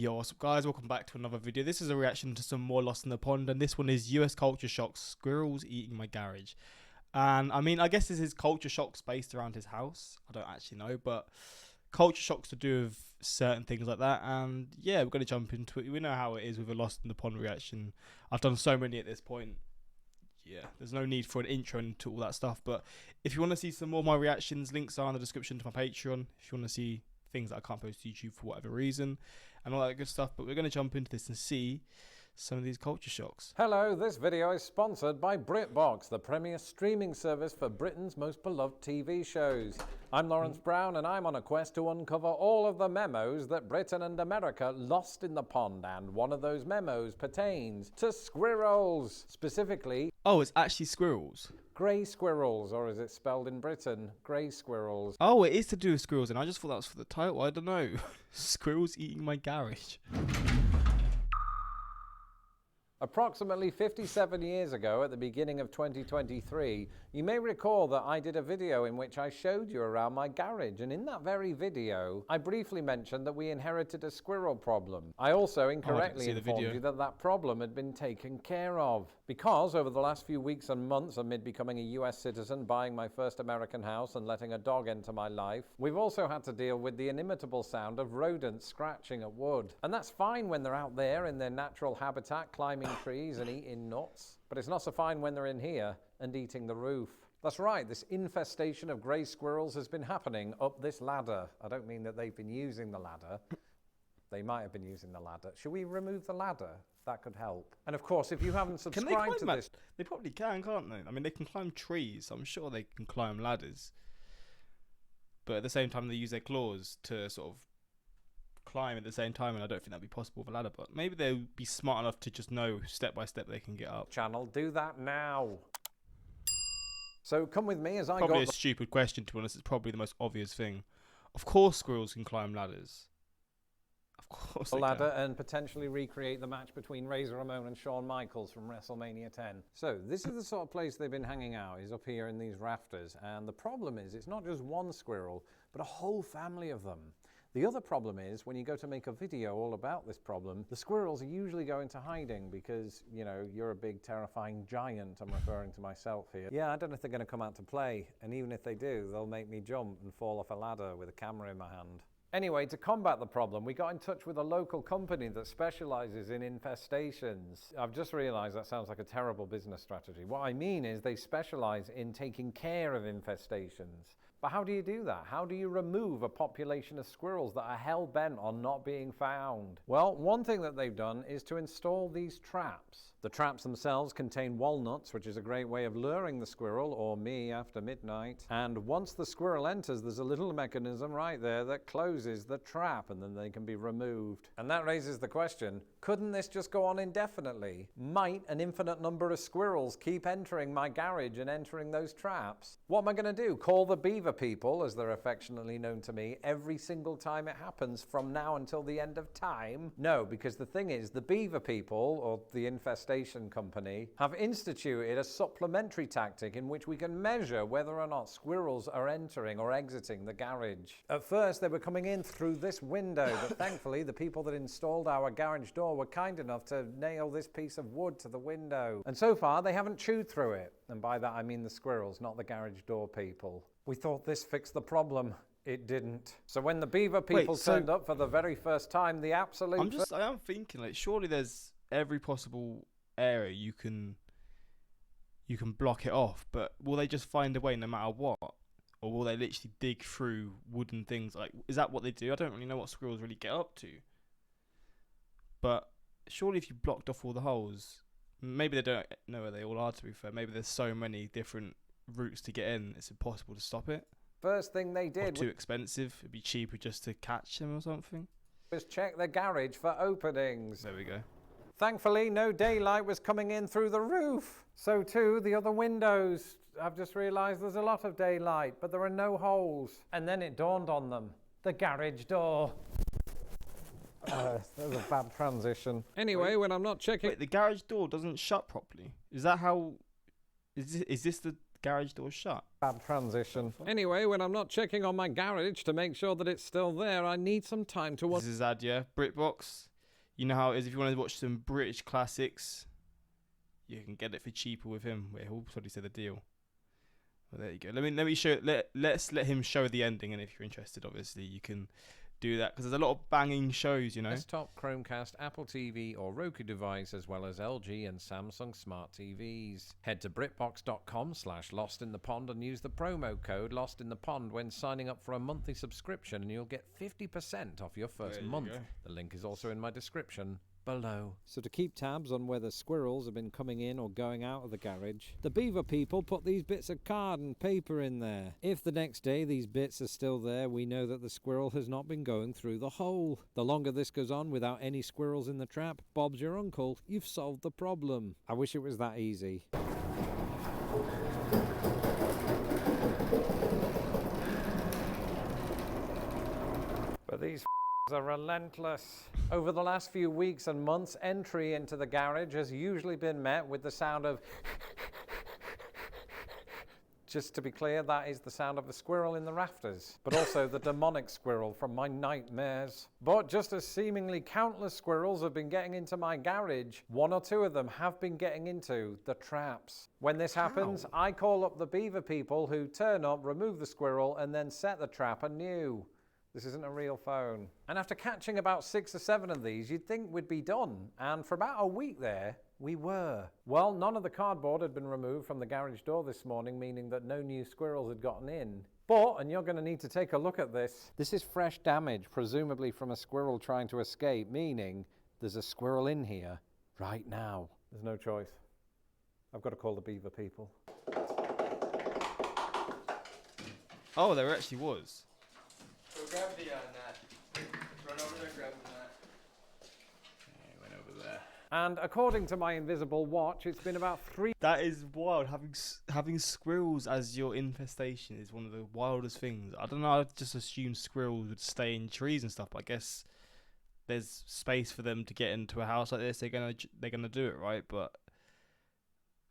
Yo, what's up guys, welcome back to another video. This is a reaction to some more Lost in the Pond, and this one is US Culture Shock's Squirrels Eating My Garage. And I mean, I guess this is Culture Shocks based around his house. I don't actually know, but Culture Shocks to do with certain things like that. And yeah, we're going to jump into it. We know how it is with a Lost in the Pond reaction. I've done so many at this point. Yeah, there's no need for an intro into all that stuff. But if you want to see some more of my reactions, links are in the description to my Patreon. If you want to see things that I can't post to YouTube for whatever reason and all that good stuff. But we're going to jump into this and see some of these culture shocks. Hello, this video is sponsored by BritBox, the premier streaming service for Britain's most beloved TV shows. I'm Lawrence Brown, and I'm on a quest to uncover all of the memos that Britain and America lost in the pond, and one of those memos pertains to squirrels. Specifically, Oh, it's actually squirrels. grey squirrels, or as it's spelled in Britain, grey squirrels. Oh, it is to do with squirrels, and I just thought that was for the title. I don't know. Squirrels eating my garage. Approximately 57 years ago, at the beginning of 2023, you may recall that I did a video in which I showed you around my garage, and in that very video, I briefly mentioned that we inherited a squirrel problem. I also incorrectly informed you that that problem had been taken care of. Because over the last few weeks and months, amid becoming a US citizen, buying my first American house, and letting a dog enter my life, we've also had to deal with the inimitable sound of rodents scratching at wood. And that's fine when they're out there in their natural habitat, climbing trees and eating nuts, but it's not so fine when they're in here and eating the roof. That's right, this infestation of grey squirrels has been happening up this ladder. I don't mean that they've been using the ladder. They might have been using the ladder. Should we remove the ladder? That could help. And of course, if you haven't subscribed to this... They probably can, can't they? I mean, they can climb trees. So I'm sure they can climb ladders. But at the same time, they use their claws to sort of climb at the same time, and I don't think that'd be possible with a ladder, but maybe they'll be smart enough to just know step by step they can get up. Channel, do that now. So come with me as I Probably a stupid question, to be honest. It's probably the most obvious thing. Of course squirrels can climb ladders. Of course they ladder can. And potentially recreate the match between Razor Ramon and Shawn Michaels from WrestleMania 10. So this is the sort of place they've been hanging out, is up here in these rafters, and the problem is it's not just one squirrel, but a whole family of them. The other problem is, when you go to make a video all about this problem, the squirrels are usually go into hiding because, you know, you're a big terrifying giant. I'm referring to myself here. Yeah, I don't know if they're going to come out to play, and even if they do, they'll make me jump and fall off a ladder with a camera in my hand. Anyway, to combat the problem, we got in touch with a local company that specializes in infestations. I've just realized that sounds like a terrible business strategy. What I mean is they specialize in taking care of infestations. But how do you do that? How do you remove a population of squirrels that are hell-bent on not being found? Well, one thing that they've done is to install these traps. The traps themselves contain walnuts, which is a great way of luring the squirrel, or me, after midnight. And once the squirrel enters, there's a little mechanism right there that closes the trap, and then they can be removed. And that raises the question, couldn't this just go on indefinitely? Might an infinite number of squirrels keep entering my garage and entering those traps? What am I going to do? Call the beaver people, as they're affectionately known to me, every single time it happens from now until the end of time? No, because the thing is, the beaver people, or the infestation company, have instituted a supplementary tactic in which we can measure whether or not squirrels are entering or exiting the garage. At first, they were coming in through this window, but thankfully, the people that installed our garage door were kind enough to nail this piece of wood to the window. And so far, they haven't chewed through it. And by that, I mean the squirrels, not the garage door people. We thought this fixed the problem. It didn't. So when the beaver people turned up for the very first time, the absolute... I am thinking, like, surely there's every possible area you can block it off, but will they just find a way no matter what? Or will they literally dig through wooden things? Like, is that what they do? I don't really know what squirrels really get up to. But surely if you blocked off all the holes, maybe they don't know where they all are, to be fair. Maybe there's so many different routes to get in, it's impossible to stop it. First thing they did... Or too expensive. It'd be cheaper just to catch them or something. ...was check the garage for openings. There we go. Thankfully, no daylight was coming in through the roof. So too, the other windows. I've just realized there's a lot of daylight, but there are no holes. And then it dawned on them. The garage door. That was a bad transition. Anyway, when I'm not checking... Wait, the garage door doesn't shut properly. Is that how... Is this the garage door shut? Bad transition. Anyway, when I'm not checking on my garage to make sure that it's still there, I need some time to... This is ad, yeah. BritBox. You know how it is, if you want to watch some British classics, you can get it for cheaper with him. Wait, he'll probably say the deal. Well, there you go. Let me show. Let's let him show the ending, and if you're interested, obviously you can do that, because there's a lot of banging shows, you know. Desktop, Chromecast, Apple TV or Roku device, as well as LG and Samsung smart TVs. Head to britbox.com/lostinthepond and use the promo code LOSTINTHEPOND when signing up for a monthly subscription, and you'll get 50% off your first month. The link is also in my description below. So to keep tabs on whether squirrels have been coming in or going out of the garage, the beaver people put these bits of card and paper in there. If the next day these bits are still there, we know that the squirrel has not been going through the hole. The longer this goes on without any squirrels in the trap, Bob's your uncle. You've solved the problem. I wish it was that easy. But these are relentless. Over the last few weeks and months, entry into the garage has usually been met with the sound of... Just to be clear, that is the sound of the squirrel in the rafters, but also the demonic squirrel from my nightmares. But just as seemingly countless squirrels have been getting into my garage, one or two of them have been getting into the traps. When this happens, I call up the beaver people, who turn up, remove the squirrel, and then set the trap anew. This isn't a real phone. And after catching about 6 or 7 of these, you'd think we'd be done. And for about a week there, we were. Well, none of the cardboard had been removed from the garage door this morning, meaning that no new squirrels had gotten in. But, and you're going to need to take a look at this, this is fresh damage, presumably from a squirrel trying to escape, meaning there's a squirrel in here right now. There's no choice. I've got to call the beaver people. Oh, there actually was. So grab the net. Run over there and grab the net. Okay, went over there. And according to my invisible watch, it's been about 3... That is wild. Having squirrels as your infestation is one of the wildest things. I don't know. I just assumed squirrels would stay in trees and stuff, but I guess there's space for them to get into a house like this. They're gonna do it, right? But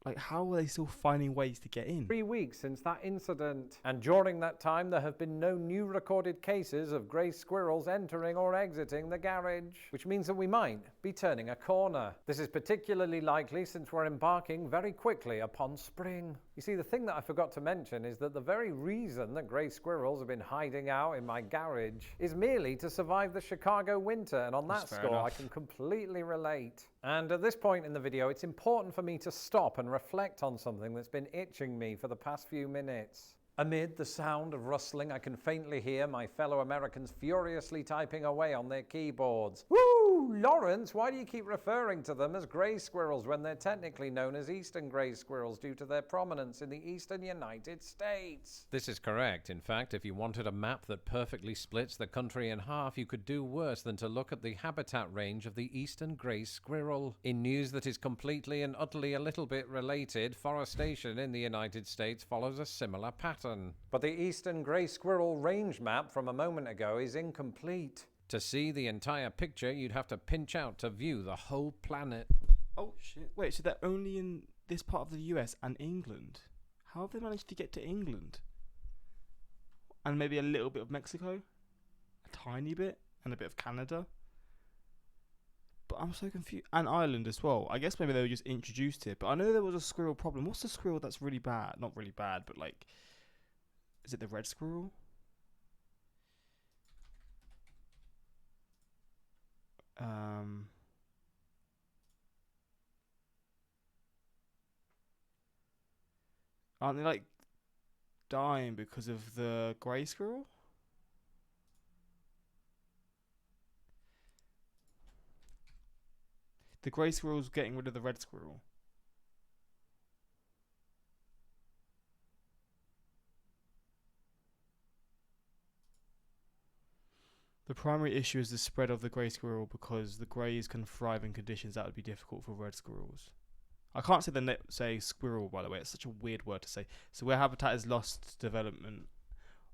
like, how are they still finding ways to get in? 3 weeks since that incident. And during that time, there have been no new recorded cases of grey squirrels entering or exiting the garage, which means that we might be turning a corner. This is particularly likely since we're embarking very quickly upon spring. You see, the thing that I forgot to mention is that the very reason that grey squirrels have been hiding out in my garage is merely to survive the Chicago winter, and on that score, I can completely relate. And at this point in the video, it's important for me to stop and reflect on something that's been itching me for the past few minutes. Amid the sound of rustling, I can faintly hear my fellow Americans furiously typing away on their keyboards. Woo! Lawrence, why do you keep referring to them as grey squirrels when they're technically known as eastern grey squirrels due to their prominence in the eastern United States? This is correct. In fact, if you wanted a map that perfectly splits the country in half, you could do worse than to look at the habitat range of the eastern grey squirrel. In news that is completely and utterly a little bit related, forestation in the United States follows a similar pattern. But the eastern grey squirrel range map from a moment ago is incomplete. To see the entire picture, you'd have to pinch out to view the whole planet. Oh shit! Wait, so they're only in this part of the US and England? How have they managed to get to England? And maybe a little bit of Mexico, a tiny bit, and a bit of Canada. But I'm so confused. And Ireland as well. I guess maybe they were just introduced here. But I know there was a squirrel problem. What's the squirrel that's really bad? Not really bad, but like, is it the red squirrel? Aren't they like dying because of the grey squirrel? The grey squirrel's getting rid of the red squirrel. The primary issue is the spread of the grey squirrel because the greys can thrive in conditions that would be difficult for red squirrels. I can't say squirrel, by the way. It's such a weird word to say. So where habitat is lost to development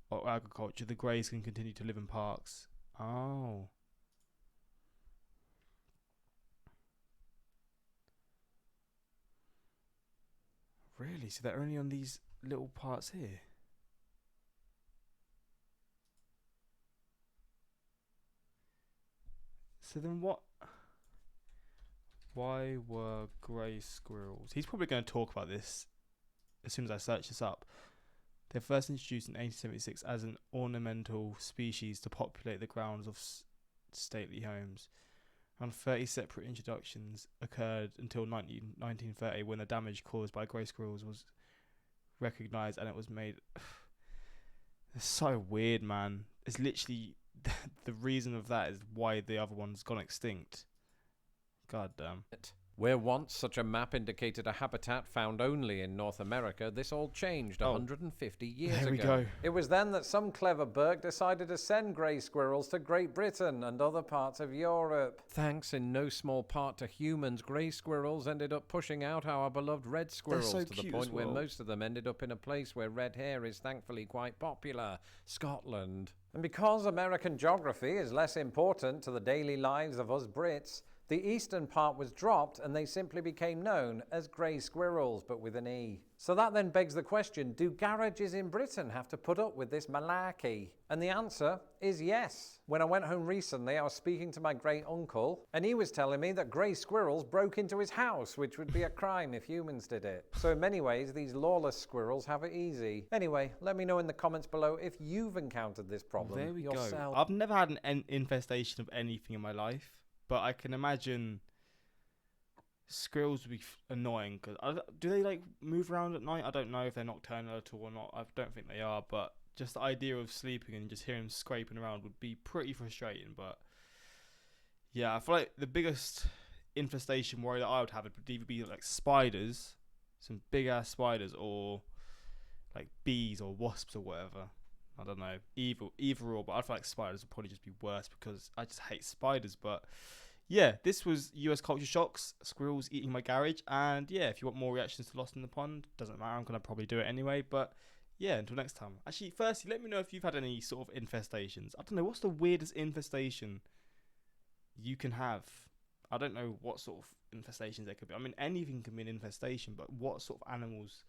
or agriculture, the greys can continue to live in parks. Oh. Really? So they're only on these little parts here? So then what? Why were grey squirrels? He's probably going to talk about this as soon as I search this up. They were first introduced in 1876 as an ornamental species to populate the grounds of stately homes. Around 30 separate introductions occurred until 1930, when the damage caused by grey squirrels was recognised and it was made. It's so weird, man. It's literally the reason of that is why the other one's gone extinct. God damn. Where once such a map indicated a habitat found only in North America, this all changed 150 years ago. There we go. It was then that some clever Burke decided to send grey squirrels to Great Britain and other parts of Europe. Thanks in no small part to humans, grey squirrels ended up pushing out our beloved red squirrels so to the cute point as where well. most of them ended up in a place where red hair is thankfully quite popular, Scotland. And because American geography is less important to the daily lives of us Brits, the eastern part was dropped and they simply became known as grey squirrels, but with an E. So that then begs the question, do garages in Britain have to put up with this malarkey? And the answer is yes. When I went home recently, I was speaking to my great uncle and he was telling me that grey squirrels broke into his house, which would be a crime if humans did it. So in many ways, these lawless squirrels have it easy. Anyway, let me know in the comments below if you've encountered this problem There we yourself. go. I've never had an infestation of anything in my life. But I can imagine squirrels would be annoying because do they like move around at night? I don't know if they're nocturnal at all or not. I don't think they are. But just the idea of sleeping and just hearing them scraping around would be pretty frustrating. But yeah, I feel like the biggest infestation worry that I would have would either be like spiders, some big ass spiders, or like bees or wasps or whatever. I don't know, either or, but I feel like spiders would probably just be worse because I just hate spiders. But yeah, this was US Culture Shocks, Squirrels Eating My Garage. And yeah, if you want more reactions to Lost in the Pond, doesn't matter, I'm going to probably do it anyway. But yeah, until next time. Actually, firstly, let me know if you've had any sort of infestations. I don't know, what's the weirdest infestation you can have? I don't know what sort of infestations there could be. I mean, anything can be an infestation, but what sort of animals?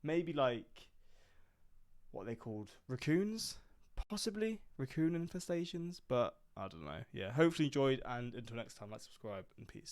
Maybe like what they called raccoons, possibly raccoon infestations, but I don't know. Yeah, hopefully enjoyed, and until next time, like, subscribe, and peace.